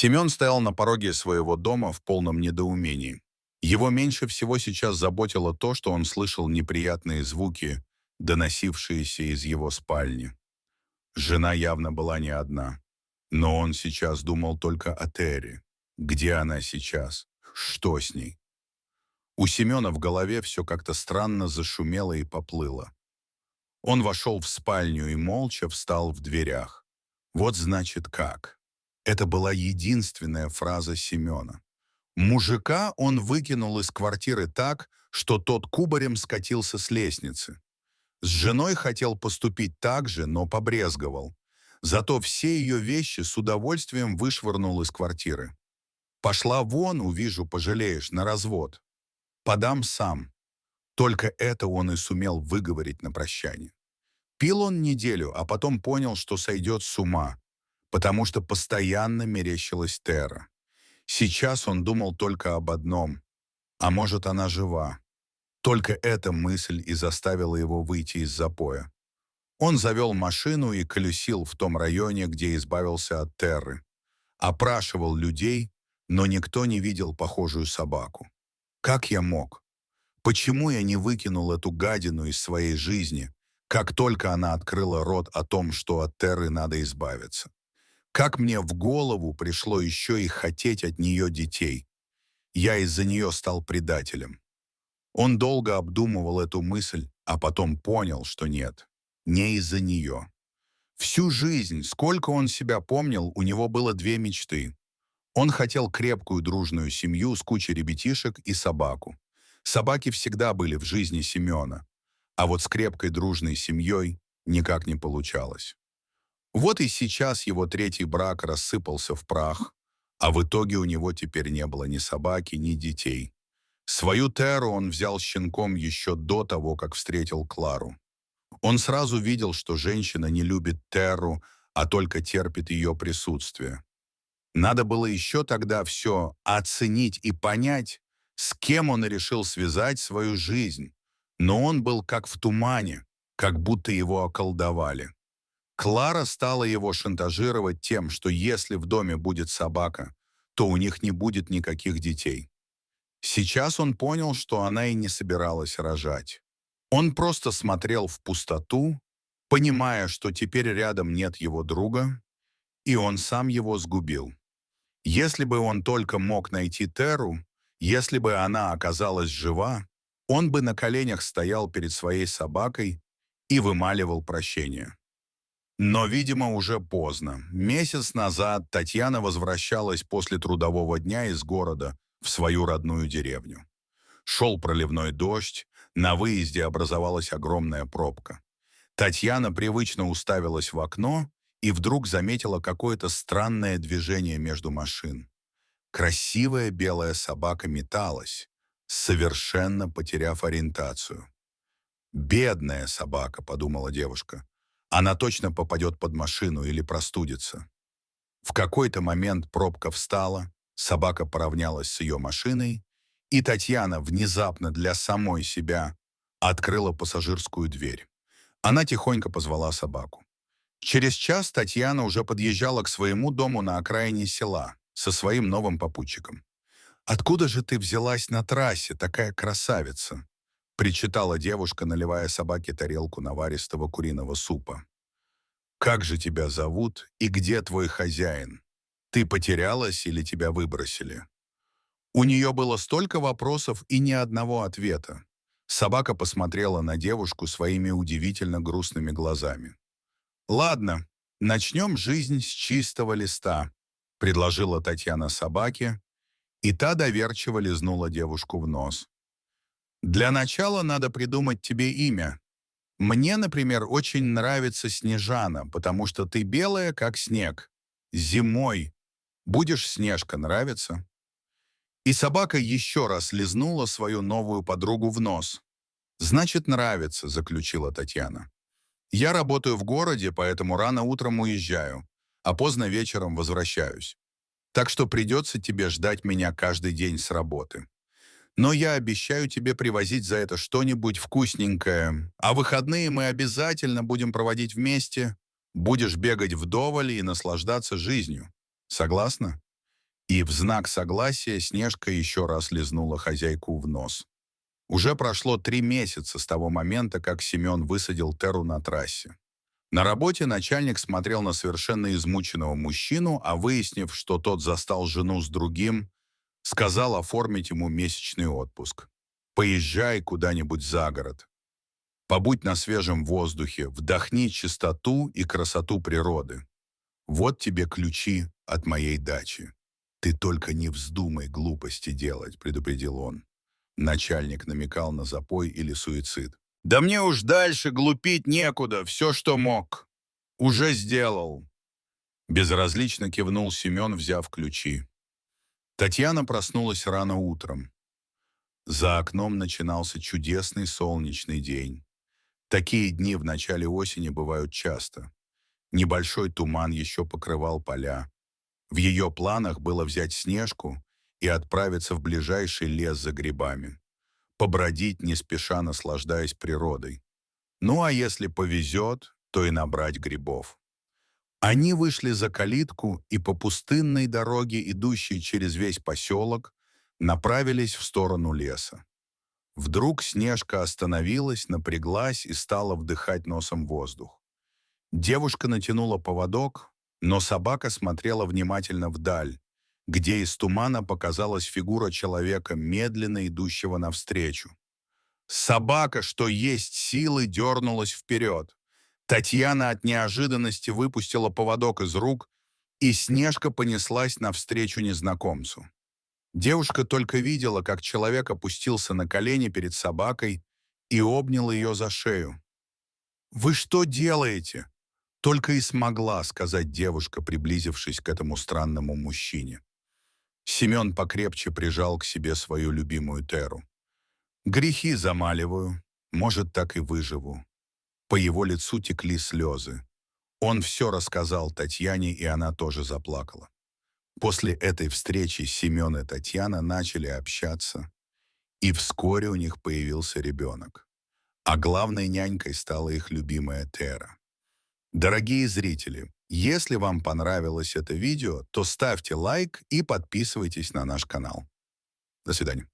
Семен стоял на пороге своего дома в полном недоумении. Его меньше всего сейчас заботило то, что он слышал неприятные звуки, доносившиеся из его спальни. Жена явно была не одна. Но он сейчас думал только о Терри. Где она сейчас? Что с ней? У Семена в голове все как-то странно зашумело и поплыло. Он вошел в спальню и молча встал в дверях. Вот значит как. Это была единственная фраза Семена. Мужика он выкинул из квартиры так, что тот кубарем скатился с лестницы. С женой хотел поступить так же, но побрезговал. Зато все ее вещи с удовольствием вышвырнул из квартиры. «Пошла вон, увижу, пожалеешь, на развод. Подам сам». Только это он и сумел выговорить на прощание. Пил он неделю, а потом понял, что сойдет с ума, потому что постоянно мерещилась Тера. Сейчас он думал только об одном. А может, она жива? Только эта мысль и заставила его выйти из запоя. Он завел машину и колесил в том районе, где избавился от Терры. Опрашивал людей, но никто не видел похожую собаку. Как я мог? Почему я не выкинул эту гадину из своей жизни, как только она открыла рот о том, что от Терры надо избавиться? Как мне в голову пришло еще и хотеть от нее детей? Я из-за нее стал предателем. Он долго обдумывал эту мысль, а потом понял, что нет, не из-за нее. Всю жизнь, сколько он себя помнил, у него было две мечты. Он хотел крепкую дружную семью с кучей ребятишек и собаку. Собаки всегда были в жизни Семена, а вот с крепкой дружной семьей никак не получалось. Вот и сейчас его третий брак рассыпался в прах, а в итоге у него теперь не было ни собаки, ни детей. Свою Теру он взял щенком еще до того, как встретил Клару. Он сразу видел, что женщина не любит Терру, а только терпит ее присутствие. Надо было еще тогда все оценить и понять, с кем он решил связать свою жизнь. Но он был как в тумане, как будто его околдовали. Клара стала его шантажировать тем, что если в доме будет собака, то у них не будет никаких детей. Сейчас он понял, что она и не собиралась рожать. Он просто смотрел в пустоту, понимая, что теперь рядом нет его друга, и он сам его сгубил. Если бы он только мог найти Теру, если бы она оказалась жива, он бы на коленях стоял перед своей собакой и вымаливал прощение. Но, видимо, уже поздно. Месяц назад Татьяна возвращалась после трудового дня из города в свою родную деревню. Шел проливной дождь, на выезде образовалась огромная пробка. Татьяна привычно уставилась в окно и вдруг заметила какое-то странное движение между машин. Красивая белая собака металась, совершенно потеряв ориентацию. «Бедная собака», — подумала девушка. «Она точно попадет под машину или простудится». В какой-то момент пробка встала, собака поравнялась с ее машиной, и Татьяна внезапно для самой себя открыла пассажирскую дверь. Она тихонько позвала собаку. Через час Татьяна уже подъезжала к своему дому на окраине села со своим новым попутчиком. «Откуда же ты взялась на трассе, такая красавица?» — причитала девушка, наливая собаке тарелку наваристого куриного супа. «Как же тебя зовут и где твой хозяин? Ты потерялась или тебя выбросили?» У нее было столько вопросов и ни одного ответа. Собака посмотрела на девушку своими удивительно грустными глазами. «Ладно, начнем жизнь с чистого листа», — предложила Татьяна собаке, и та доверчиво лизнула девушку в нос. «Для начала надо придумать тебе имя. Мне, например, очень нравится Снежана, потому что ты белая, как снег. Зимой. Будешь Снежка, нравится?» И собака еще раз лизнула свою новую подругу в нос. «Значит, нравится», — заключила Татьяна. «Я работаю в городе, поэтому рано утром уезжаю, а поздно вечером возвращаюсь. Так что придется тебе ждать меня каждый день с работы. Но я обещаю тебе привозить за это что-нибудь вкусненькое, а выходные мы обязательно будем проводить вместе. Будешь бегать вдоволь и наслаждаться жизнью. Согласна?» И в знак согласия Снежка еще раз лизнула хозяйку в нос. Уже прошло 3 месяца с того момента, как Семен высадил Теру на трассе. На работе начальник смотрел на совершенно измученного мужчину, а выяснив, что тот застал жену с другим, сказал оформить ему месячный отпуск. «Поезжай куда-нибудь за город. Побудь на свежем воздухе, вдохни чистоту и красоту природы. Вот тебе ключи от моей дачи. Ты только не вздумай глупости делать», — предупредил он. Начальник намекал на запой или суицид. «Да мне уж дальше глупить некуда, все, что мог. Уже сделал». Безразлично кивнул Семен, взяв ключи. Татьяна проснулась рано утром. За окном начинался чудесный солнечный день. Такие дни в начале осени бывают часто. Небольшой туман еще покрывал поля. В ее планах было взять Снежку и отправиться в ближайший лес за грибами. Побродить, не спеша наслаждаясь природой. Ну а если повезет, то и набрать грибов. Они вышли за калитку и по пустынной дороге, идущей через весь поселок, направились в сторону леса. Вдруг Снежка остановилась, напряглась и стала вдыхать носом воздух. Девушка натянула поводок, но собака смотрела внимательно вдаль, где из тумана показалась фигура человека, медленно идущего навстречу. Собака, что есть силы, дернулась вперед. Татьяна от неожиданности выпустила поводок из рук, и Снежка понеслась навстречу незнакомцу. Девушка только видела, как человек опустился на колени перед собакой и обнял ее за шею. «Вы что делаете?» Только и смогла сказать девушка, приблизившись к этому странному мужчине. Семен покрепче прижал к себе свою любимую Теру. «Грехи замаливаю, может, так и выживу». По его лицу текли слезы. Он все рассказал Татьяне, и она тоже заплакала. После этой встречи Семен и Татьяна начали общаться, и вскоре у них появился ребенок. А главной нянькой стала их любимая Тера. Дорогие зрители, если вам понравилось это видео, то ставьте лайк и подписывайтесь на наш канал. До свидания.